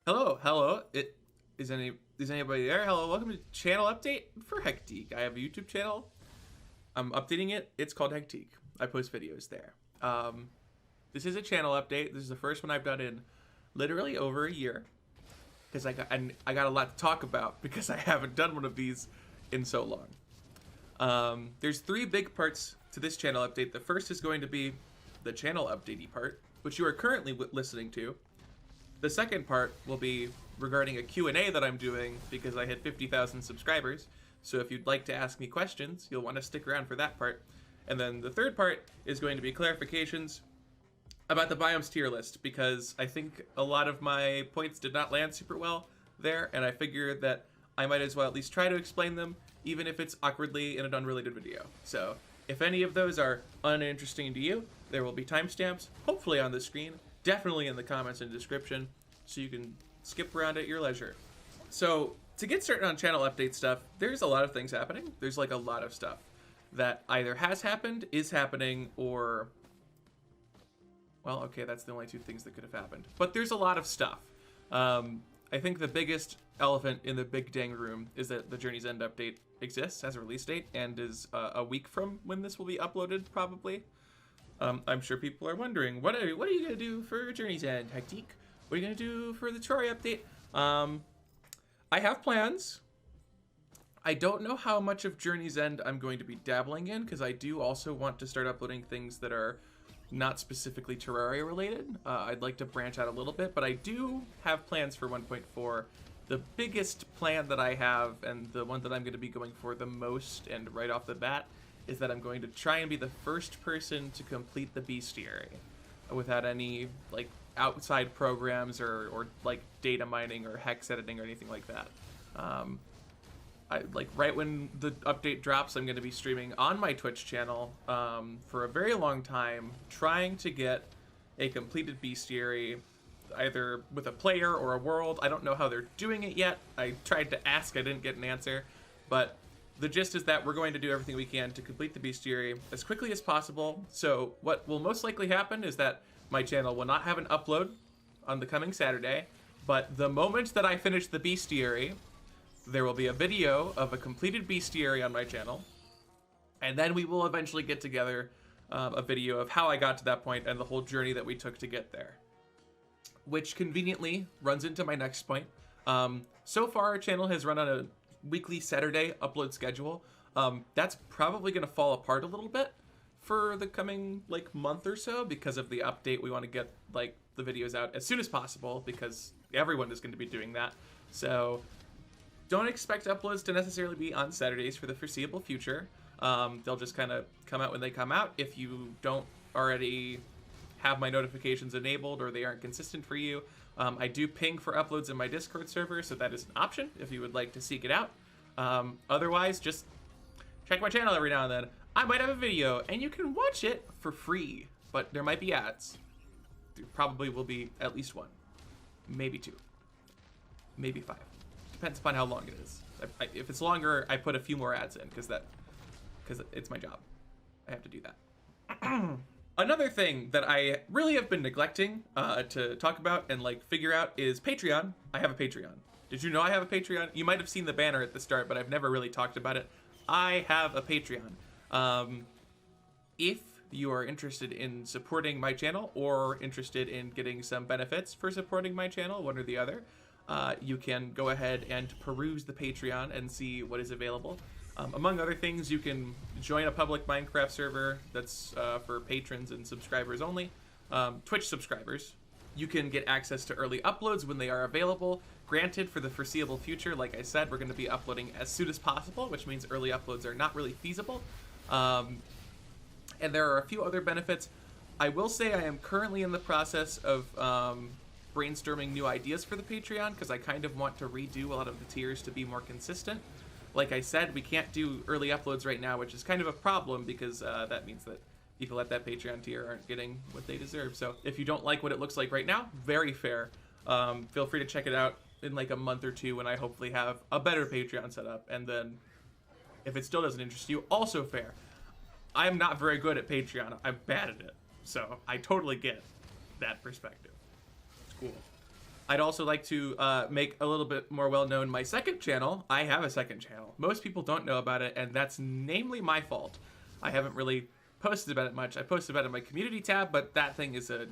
Hello. Is anybody there? Hello, welcome to channel update for Hectique. I have a YouTube channel. I'm updating it. It's called Hectique. I post videos there. This is a channel update. This is the first one I've done in literally over a year because I got a lot to talk about because I haven't done one of these in so long. There's three big parts to this channel update. The first is going to be the channel updatey part, which you are currently listening to. The second part will be regarding a Q&A that I'm doing because I hit 50,000 subscribers. So if you'd like to ask me questions, you'll want to stick around for that part. And then the third part is going to be clarifications about the biomes tier list because I think a lot of my points did not land super well there, and I figured that I might as well at least try to explain them, even if it's awkwardly in an unrelated video. So if any of those are uninteresting to you, there will be timestamps, hopefully on the screen, definitely in the comments and description, so you can skip around at your leisure. So to get started on channel update stuff, there's a lot of things happening. There's like a lot of stuff that either has happened, is happening, or, well, okay, that's the only two things that could have happened. But there's a lot of stuff. I think the biggest elephant in the big dang room is that the Journey's End update exists as a release date and is a week from when this will be uploaded, probably. I'm sure people are wondering, what are you going to do for Journey's End, Hectique? What are you going to do for the Troy update? I have plans. I don't know how much of Journey's End I'm going to be dabbling in, because I do also want to start uploading things that are not specifically Terraria related. I'd like to branch out a little bit, but I do have plans for 1.4. The biggest plan that I have, and the one that I'm going to be going for the most and right off the bat, is that I'm going to try and be the first person to complete the bestiary without any like outside programs or like data mining or hex editing or anything like that. I like right when the update drops, I'm going to be streaming on my Twitch channel for a very long time, trying to get a completed bestiary, either with a player or a world. I don't know how they're doing it yet. I tried to ask, I didn't get an answer, but the gist is that we're going to do everything we can to complete the bestiary as quickly as possible. So what will most likely happen is that my channel will not have an upload on the coming Saturday, but the moment that I finish the bestiary, there will be a video of a completed bestiary on my channel, and then we will eventually get together a video of how I got to that point and the whole journey that we took to get there, which conveniently runs into my next point. So far, our channel has run on a weekly Saturday upload schedule. That's probably going to fall apart a little bit for the coming like month or so because of the update. We want to get like the videos out as soon as possible because everyone is going to be doing that. So don't expect uploads to necessarily be on Saturdays for the foreseeable future. They'll just kind of come out when they come out. If you don't already have my notifications enabled or they aren't consistent for you, I do ping for uploads in my Discord server, so that is an option if you would like to seek it out. Otherwise, just check my channel every now and then. I might have a video, and you can watch it for free, but there might be ads. There probably will be at least one, maybe two, maybe 5. Depends upon how long it is. If it's longer, I put a few more ads in because it's my job. I have to do that. Another thing that I really have been neglecting to talk about and like figure out is Patreon. I have a Patreon. Did you know I have a Patreon? You might have seen the banner at the start, but I've never really talked about it. I have a Patreon. If you are interested in supporting my channel or interested in getting some benefits for supporting my channel, one or the other, you can go ahead and peruse the Patreon and see what is available. Among other things, you can join a public Minecraft server that's for patrons and subscribers only, Twitch subscribers. You can get access to early uploads when they are available. Granted, for the foreseeable future, like I said, we're going to be uploading as soon as possible, which means early uploads are not really feasible. And there are a few other benefits. I will say I am currently in the process of brainstorming new ideas for the Patreon because I kind of want to redo a lot of the tiers to be more consistent. Like I said, we can't do early uploads right now, which is kind of a problem because that means that people at that Patreon tier aren't getting what they deserve. So if you don't like what it looks like right now, very fair. Feel free to check it out in like a month or two when I hopefully have a better Patreon set up. And then if it still doesn't interest you, also fair. I'm not very good at Patreon. I'm bad at it. So I totally get that perspective. It's cool. I'd also like to make a little bit more well known my second channel. I have a second channel. Most people don't know about it, and that's namely my fault. I haven't really posted about it much. I posted about it in my community tab, but that thing is a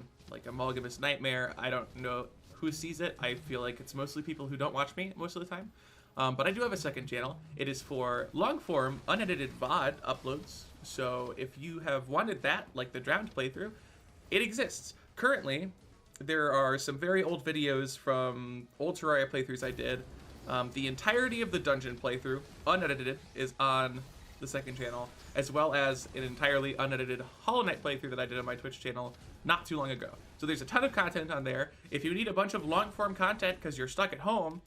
amalgamous nightmare. I don't know who sees it. I feel like it's mostly people who don't watch me most of the time. But I do have a second channel. It is for long-form, unedited VOD uploads. So if you have wanted that, like the Drowned playthrough, it exists. Currently, there are some very old videos from old Terraria playthroughs I did. The entirety of the dungeon playthrough, unedited, is on the second channel, as well as an entirely unedited Hollow Knight playthrough that I did on my Twitch channel not too long ago. So there's a ton of content on there. If you need a bunch of long-form content because you're stuck at home,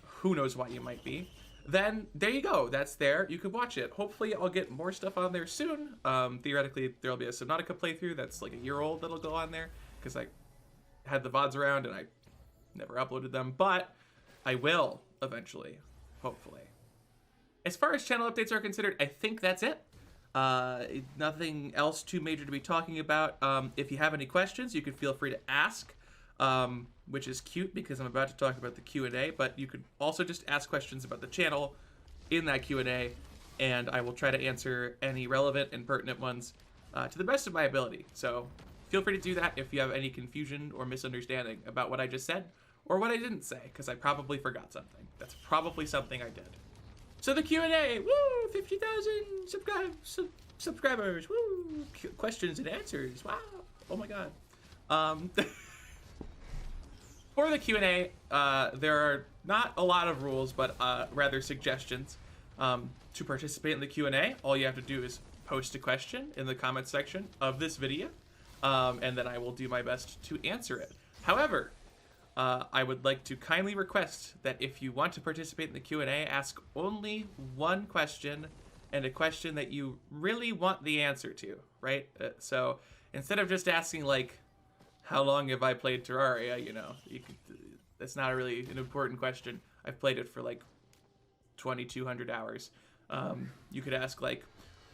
who knows why you might be, then there you go. That's there. You can watch it. Hopefully I'll get more stuff on there soon. Theoretically, there'll be a Subnautica playthrough that's like a year old that'll go on there, because I had the VODs around and I never uploaded them, but I will eventually, hopefully. As far as channel updates are considered, I think that's it. Nothing else too major to be talking about. If you have any questions, you can feel free to ask, which is cute because I'm about to talk about the Q&A, but you could also just ask questions about the channel in that Q&A, and I will try to answer any relevant and pertinent ones to the best of my ability. So feel free to do that if you have any confusion or misunderstanding about what I just said or what I didn't say, because I probably forgot something. That's probably something I did. So the Q&A, woo, 50,000 subscribers, woo, questions and answers, wow, oh my god. For the Q&A, there are not a lot of rules, but rather suggestions. To participate in the Q&A, all you have to do is post a question in the comments section of this video, and then I will do my best to answer it. However, I would like to kindly request that if you want to participate in the Q&A, ask only one question, and a question that you really want the answer to, right? So instead of just asking, like, how long have I played Terraria, you know, that's not really an important question. I've played it for like 2,200 hours. You could ask, like,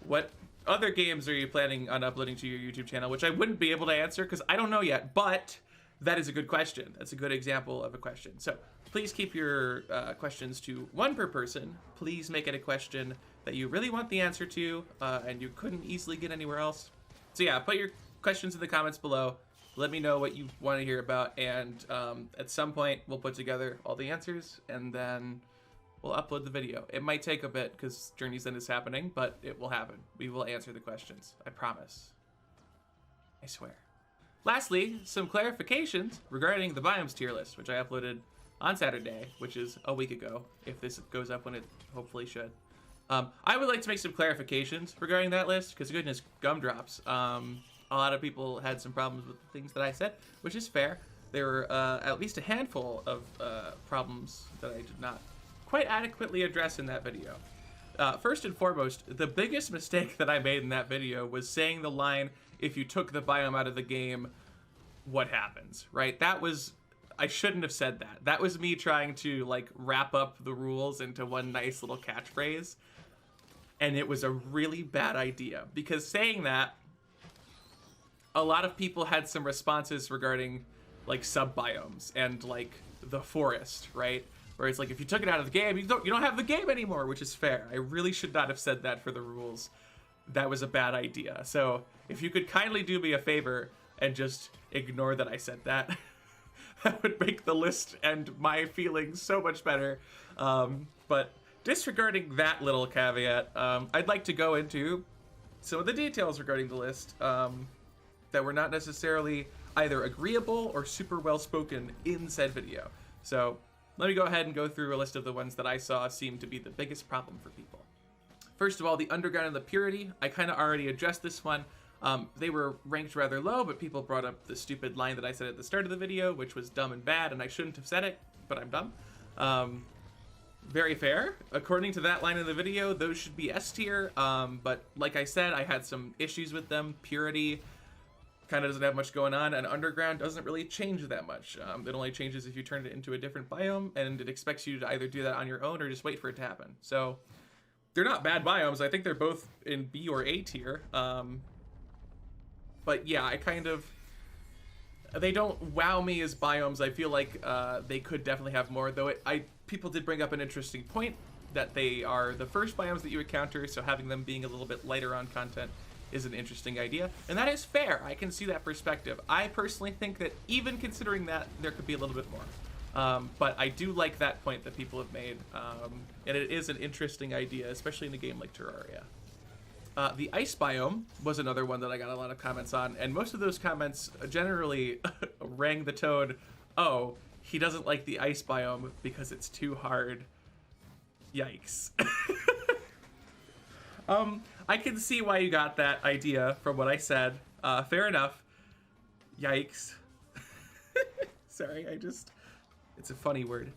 what other games are you planning on uploading to your YouTube channel, which I wouldn't be able to answer because I don't know yet, but that is a good question. That's a good example of a question. So please keep your questions to one per person. Please make it a question that you really want the answer to, and you couldn't easily get anywhere else. So yeah, put your questions in the comments below. Let me know what you want to hear about, and at some point we'll put together all the answers, and then we'll upload the video. It might take a bit because Journey's End is happening, but it will happen. We will answer the questions. I promise. I swear. Lastly, some clarifications regarding the biomes tier list, which I uploaded on Saturday, which is a week ago, if this goes up when it hopefully should. I would like to make some clarifications regarding that list, because goodness gumdrops. A lot of people had some problems with the things that I said, which is fair. There were at least a handful of problems that I did not quite adequately address in that video. First and foremost, the biggest mistake that I made in that video was saying the line, if you took the biome out of the game, what happens, right? That was, I shouldn't have said that. That was me trying to, like, wrap up the rules into one nice little catchphrase, and it was a really bad idea, because saying that, a lot of people had some responses regarding, like, sub-biomes and, like, the forest, right? Where it's like, if you took it out of the game, you don't have the game anymore, which is fair. I really should not have said that for the rules. That was a bad idea. So if you could kindly do me a favor and just ignore that I said that, that would make the list and my feelings so much better. But disregarding that little caveat, I'd like to go into some of the details regarding the list that were not necessarily either agreeable or super well spoken in said video. So let me go ahead and go through a list of the ones that I saw seem to be the biggest problem for people. First of all, the Underground and the Purity. I kind of already addressed this one. They were ranked rather low, but people brought up the stupid line that I said at the start of the video, which was dumb and bad, and I shouldn't have said it, but I'm dumb. Very fair. According to that line in the video, those should be S tier, but like I said, I had some issues with them. Purity kind of doesn't have much going on, and Underground doesn't really change that much. It only changes if you turn it into a different biome, and it expects you to either do that on your own or just wait for it to happen. So they're not bad biomes. I think they're both in B or A tier. But yeah, They don't wow me as biomes. I feel like they could definitely have more, though. People did bring up an interesting point that they are the first biomes that you encounter, so having them being a little bit lighter on content is an interesting idea, and that is fair. I can see that perspective. I personally think that even considering that, there could be a little bit more. But I do like that point that people have made, and it is an interesting idea, especially in a game like Terraria. The ice biome was another one that I got a lot of comments on, and most of those comments generally rang the tone, oh, he doesn't like the ice biome because it's too hard. Yikes. I can see why you got that idea from what I said. Fair enough. Yikes. Sorry, it's a funny word.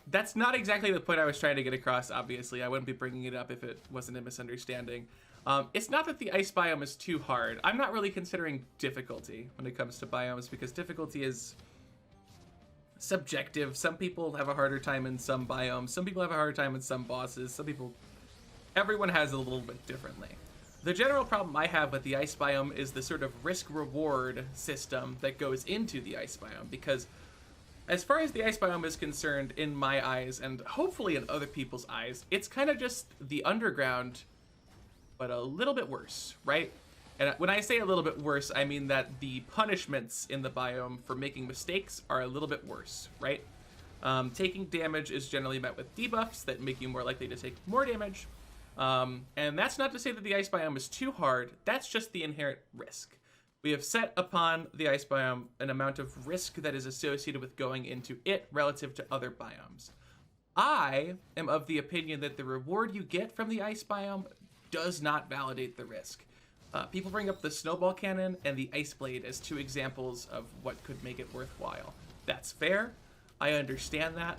That's not exactly the point I was trying to get across, obviously. I wouldn't be bringing it up if it wasn't a misunderstanding. It's not that the ice biome is too hard. I'm not really considering difficulty when it comes to biomes, because difficulty is subjective. Some people have a harder time in some biomes. Some people have a harder time in some bosses. Everyone has it a little bit differently. The general problem I have with the ice biome is the sort of risk-reward system that goes into the ice biome, because as far as the ice biome is concerned, in my eyes, and hopefully in other people's eyes, it's kind of just the underground, but a little bit worse, right? And when I say a little bit worse, I mean that the punishments in the biome for making mistakes are a little bit worse, right? Taking damage is generally met with debuffs that make you more likely to take more damage. And that's not to say that the ice biome is too hard, that's just the inherent risk. We have set upon the ice biome an amount of risk that is associated with going into it relative to other biomes. I am of the opinion that the reward you get from the ice biome does not validate the risk. People bring up the snowball cannon and the ice blade as two examples of what could make it worthwhile. That's fair. I understand that.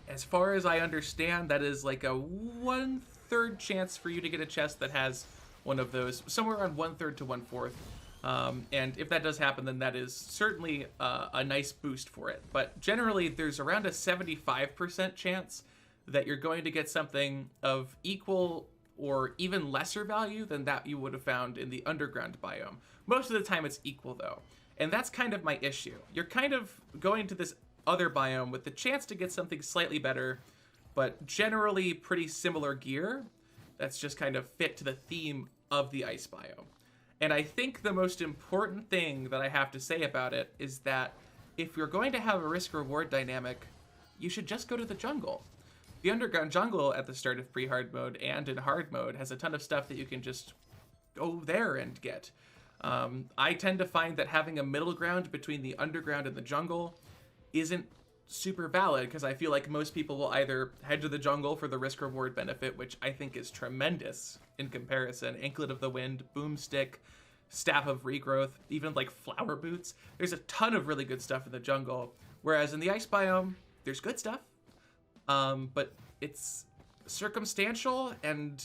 As far as I understand, that is like a 1/3 chance for you to get a chest that has one of those, somewhere around 1/3 to 1/4. And if that does happen, then that is certainly a nice boost for it. But generally, there's around a 75% chance that you're going to get something of equal or even lesser value than that you would have found in the underground biome. Most of the time it's equal, though. And that's kind of my issue. You're kind of going to this other biome with the chance to get something slightly better, but generally pretty similar gear that's just kind of fit to the theme of the ice biome. And I think the most important thing that I have to say about it is that if you're going to have a risk-reward dynamic, you should just go to the jungle. The underground jungle at the start of pre-hard mode and in hard mode has a ton of stuff that you can just go there and get. I tend to find that having a middle ground between the underground and the jungle isn't super valid, because I feel like most people will either head to the jungle for the risk-reward benefit, which I think is tremendous in comparison. Anklet of the Wind, Boomstick, Staff of Regrowth, even like Flower Boots. There's a ton of really good stuff in the jungle, whereas in the ice biome, there's good stuff, but it's circumstantial, and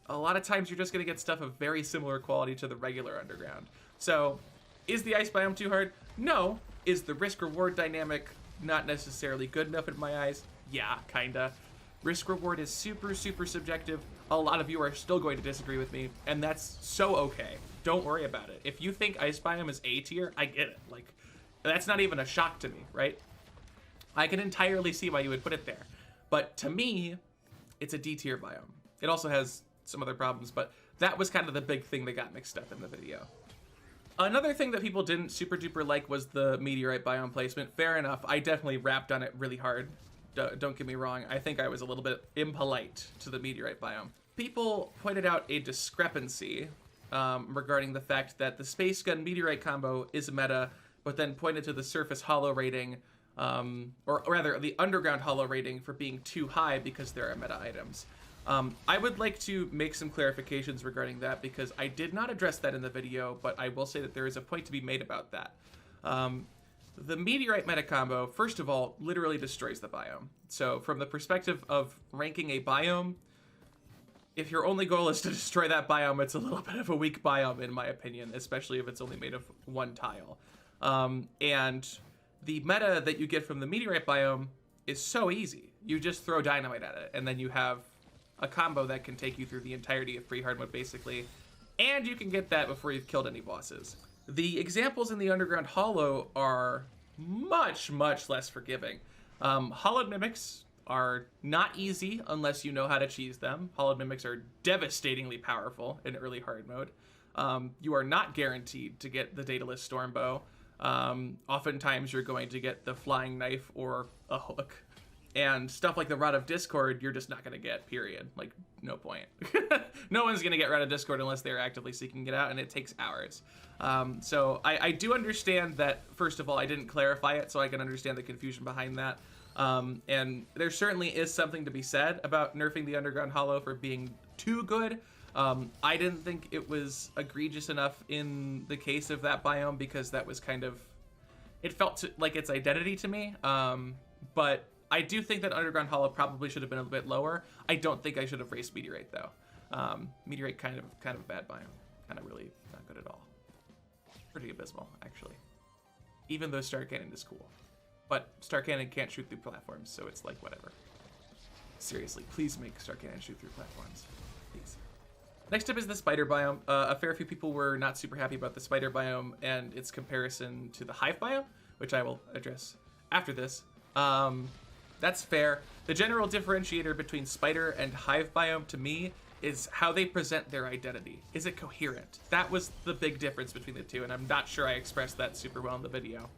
a lot of times you're just going to get stuff of very similar quality to the regular underground. So, is the ice biome too hard? No. Is the risk-reward dynamic not necessarily good enough in my eyes? Yeah, kinda. Risk-reward is super, super subjective. A lot of you are still going to disagree with me, and that's so okay. Don't worry about it. If you think ice biome is A tier, I get it. Like, that's not even a shock to me, right? I can entirely see why you would put it there. But to me, it's a D tier biome. It also has some other problems, but that was kind of the big thing that got mixed up in the video. Another thing that people didn't super duper like was the meteorite biome placement. Fair enough. I definitely rapped on it really hard. Don't get me wrong. I think I was a little bit impolite to the meteorite biome. People pointed out a discrepancy regarding the fact that the space gun meteorite combo is meta, but then pointed to the surface hollow rating, or rather the underground hollow rating, for being too high because there are meta items. I would like to make some clarifications regarding that, because I did not address that in the video, but I will say that there is a point to be made about that. The meteorite meta combo, first of all, literally destroys the biome. So from the perspective of ranking a biome, if your only goal is to destroy that biome, it's a little bit of a weak biome, in my opinion, especially if it's only made of one tile. And the meta that you get from the meteorite biome is so easy. You just throw dynamite at it, and then you have a combo that can take you through the entirety of pre-hard mode, basically, and you can get that before you've killed any bosses. The examples in the Underground Hollow are much, much less forgiving. Hollowed Mimics are not easy unless you know how to cheese them. Hollowed Mimics are devastatingly powerful in early hard mode. You are not guaranteed to get the Daedalus Stormbow. Oftentimes you're going to get the Flying Knife or a hook. And stuff like the Rod of Discord, you're just not going to get, period. Like, no point. No one's going to get Rod of Discord unless they're actively seeking it out, and it takes hours. So I do understand that, first of all, I didn't clarify it, so I can understand the confusion behind that. And there certainly is something to be said about nerfing the Underground Hollow for being too good. I didn't think it was egregious enough in the case of that biome because that was kind of... It felt like its identity to me, but... I do think that Underground Hollow probably should have been a bit lower. I don't think I should have raced Meteorite though. Meteorite kind of a bad biome. Kind of really not good at all. Pretty abysmal, actually. Even though Star Cannon is cool. But Star Cannon can't shoot through platforms, so it's like whatever. Seriously, please make Star Cannon shoot through platforms. Please. Next up is the spider biome. A fair few people were not super happy about the spider biome and its comparison to the hive biome, which I will address after this. That's fair. The general differentiator between spider and hive biome to me is how they present their identity. Is it coherent? That was the big difference between the two, and I'm not sure I expressed that super well in the video.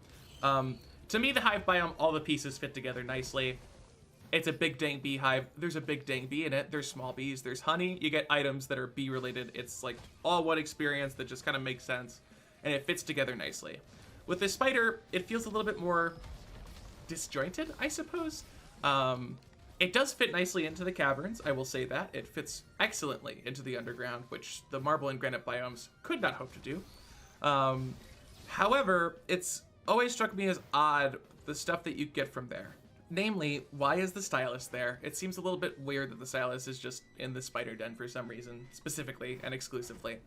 To me, the hive biome, all the pieces fit together nicely. It's a big dang beehive. There's a big dang bee in it. There's small bees. There's honey. You get items that are bee related. It's like all one experience that just kind of makes sense, and it fits together nicely. With the spider, it feels a little bit more disjointed, I suppose. It does fit nicely into the caverns, I will say that. It fits excellently into the underground, which the marble and granite biomes could not hope to do. However, it's always struck me as odd, the stuff that you get from there. Namely, why is the stylus there? It seems a little bit weird that the stylus is just in the spider den for some reason, specifically and exclusively.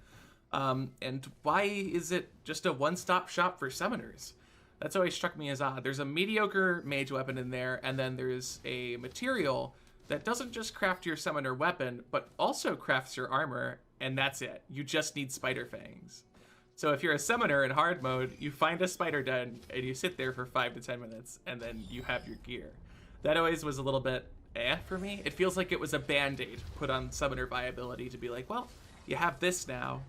And why is it just a one-stop shop for summoners? That's always struck me as odd. There's a mediocre mage weapon in there, and then there's a material that doesn't just craft your summoner weapon, but also crafts your armor, and that's it. You just need spider fangs. So if you're a summoner in hard mode, you find a spider den, and you sit there for 5 to 10 minutes, and then you have your gear. That always was a little bit for me. It feels like it was a band-aid put on summoner viability to be like, well, you have this now,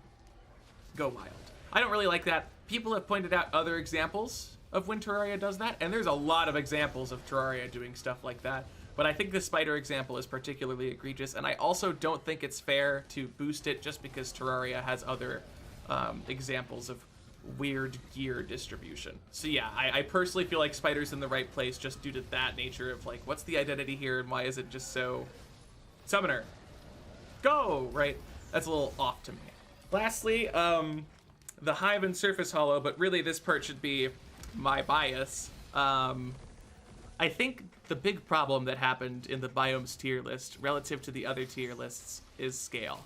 go wild. I don't really like that. People have pointed out other examples of when Terraria does that, and there's a lot of examples of Terraria doing stuff like that, but I think the spider example is particularly egregious, and I also don't think it's fair to boost it just because Terraria has other examples of weird gear distribution. So yeah, I personally feel like spider's in the right place just due to that nature of like, what's the identity here and why is it just so summoner? Go! Right? That's a little off to me. Lastly, the hive and surface hollow, but really this part should be my bias. I think the big problem that happened in the biomes tier list relative to the other tier lists is scale.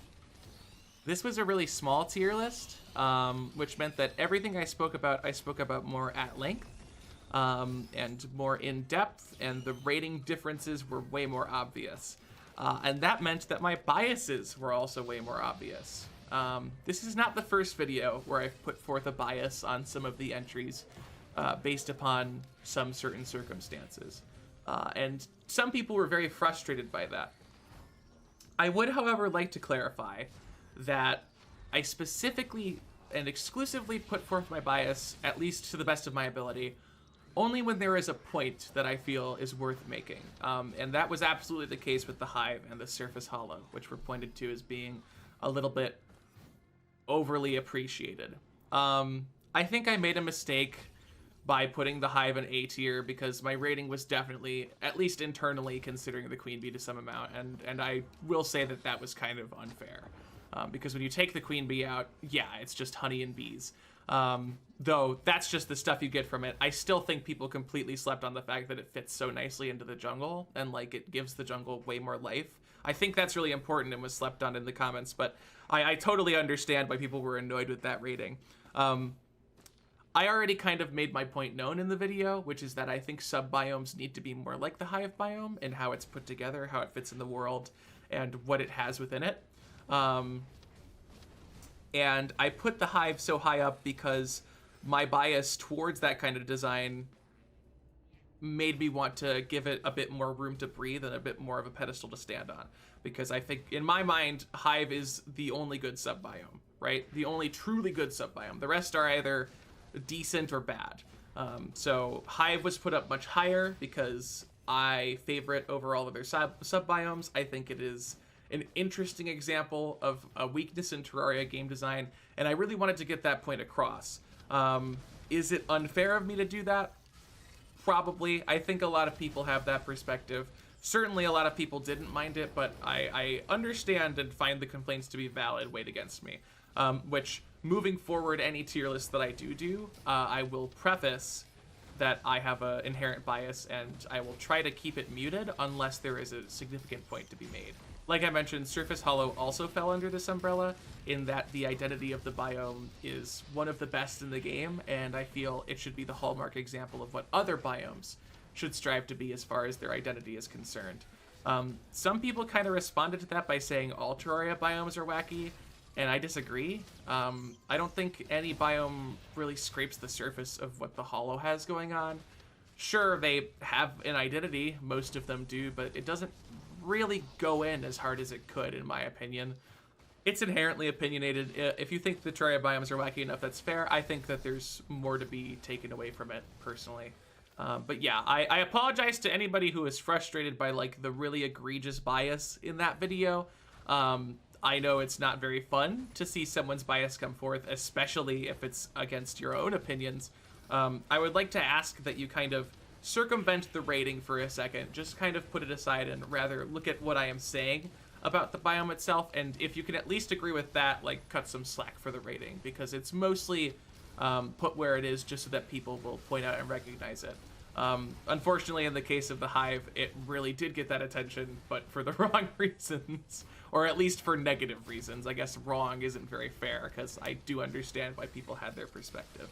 This was a really small tier list, which meant that everything I spoke about more at length and more in depth, and the rating differences were way more obvious. And that meant that my biases were also way more obvious. This is not the first video where I've put forth a bias on some of the entries based upon some certain circumstances. And some people were very frustrated by that. I would, however, like to clarify that I specifically and exclusively put forth my bias, at least to the best of my ability, only when there is a point that I feel is worth making. And that was absolutely the case with the hive and the surface hollow, which were pointed to as being a little bit overly appreciated. I think I made a mistake by putting the hive in A tier because my rating was definitely, at least internally, considering the queen bee to some amount, and I will say that that was kind of unfair. Because when you take the queen bee out, yeah, it's just honey and bees. Though that's just the stuff you get from it. I still think people completely slept on the fact that it fits so nicely into the jungle and like it gives the jungle way more life. I think that's really important and was slept on in the comments, but I totally understand why people were annoyed with that rating. I already kind of made my point known in the video, which is that I think sub-biomes need to be more like the hive biome and how it's put together, how it fits in the world, and what it has within it. And I put the Hive so high up because my bias towards that kind of design made me want to give it a bit more room to breathe and a bit more of a pedestal to stand on. Because I think, in my mind, Hive is the only good sub-biome, right? The only truly good sub-biome. The rest are either decent or bad. So Hive was put up much higher because I favor it over all of their sub-biomes. I think it is an interesting example of a weakness in Terraria game design, and I really wanted to get that point across. Is it unfair of me to do that? Probably. I think a lot of people have that perspective. Certainly a lot of people didn't mind it, but I understand and find the complaints to be valid weighed against me. Which, moving forward, any tier list that I do, I will preface that I have an inherent bias, and I will try to keep it muted unless there is a significant point to be made. Like I mentioned, Surface Hollow also fell under this umbrella, in that the identity of the biome is one of the best in the game, and I feel it should be the hallmark example of what other biomes should strive to be as far as their identity is concerned. Some people kind of responded to that by saying all Terraria biomes are wacky, and I disagree. I don't think any biome really scrapes the surface of what the Hollow has going on. Sure, they have an identity, most of them do, but it doesn't really go in as hard as it could, in my opinion. It's inherently opinionated. If you think the Terraria biomes are wacky enough, that's fair. I think that there's more to be taken away from it, personally. But yeah, I apologize to anybody who is frustrated by, like, the really egregious bias in that video. I know it's not very fun to see someone's bias come forth, especially if it's against your own opinions. I would like to ask that you kind of circumvent the rating for a second, just kind of put it aside and rather look at what I am saying about the biome itself, and if you can at least agree with that, like, cut some slack for the rating, because it's mostly put where it is just so that people will point out and recognize it. Unfortunately, in the case of the Hive, it really did get that attention, but for the wrong reasons, or at least for negative reasons. I guess wrong isn't very fair, because I do understand why people had their perspective.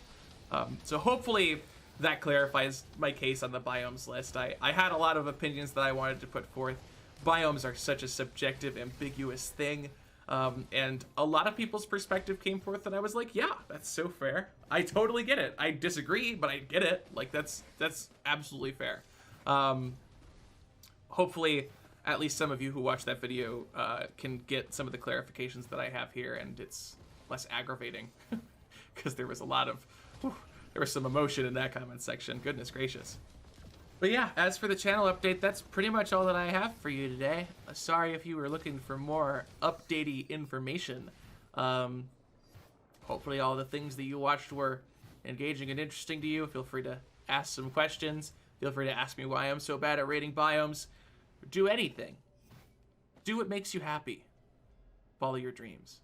So hopefully that clarifies my case on the biomes list. I had a lot of opinions that I wanted to put forth. Biomes are such a subjective, ambiguous thing, and a lot of people's perspective came forth, and I was like, yeah, that's so fair. I totally get it. I disagree, but I get it. Like, that's absolutely fair. Hopefully, at least some of you who watched that video can get some of the clarifications that I have here, and it's less aggravating, because there was a lot of... there was some emotion in that comment section. Goodness gracious. But yeah, as for the channel update, that's pretty much all that I have for you today. Sorry if you were looking for more updatey information. Hopefully all the things that you watched were engaging and interesting to you. Feel free to ask some questions. Feel free to ask me why I'm so bad at rating biomes. Do anything. Do what makes you happy. Follow your dreams.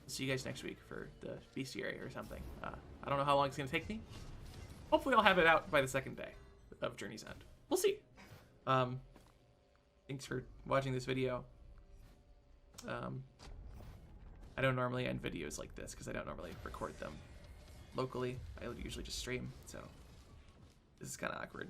See you guys next week for the bestiary or something. I don't know how long it's going to take me. Hopefully I'll have it out by the second day of Journey's End. We'll see. Thanks for watching this video. I don't normally end videos like this because I don't normally record them locally. I usually just stream, so this is kind of awkward.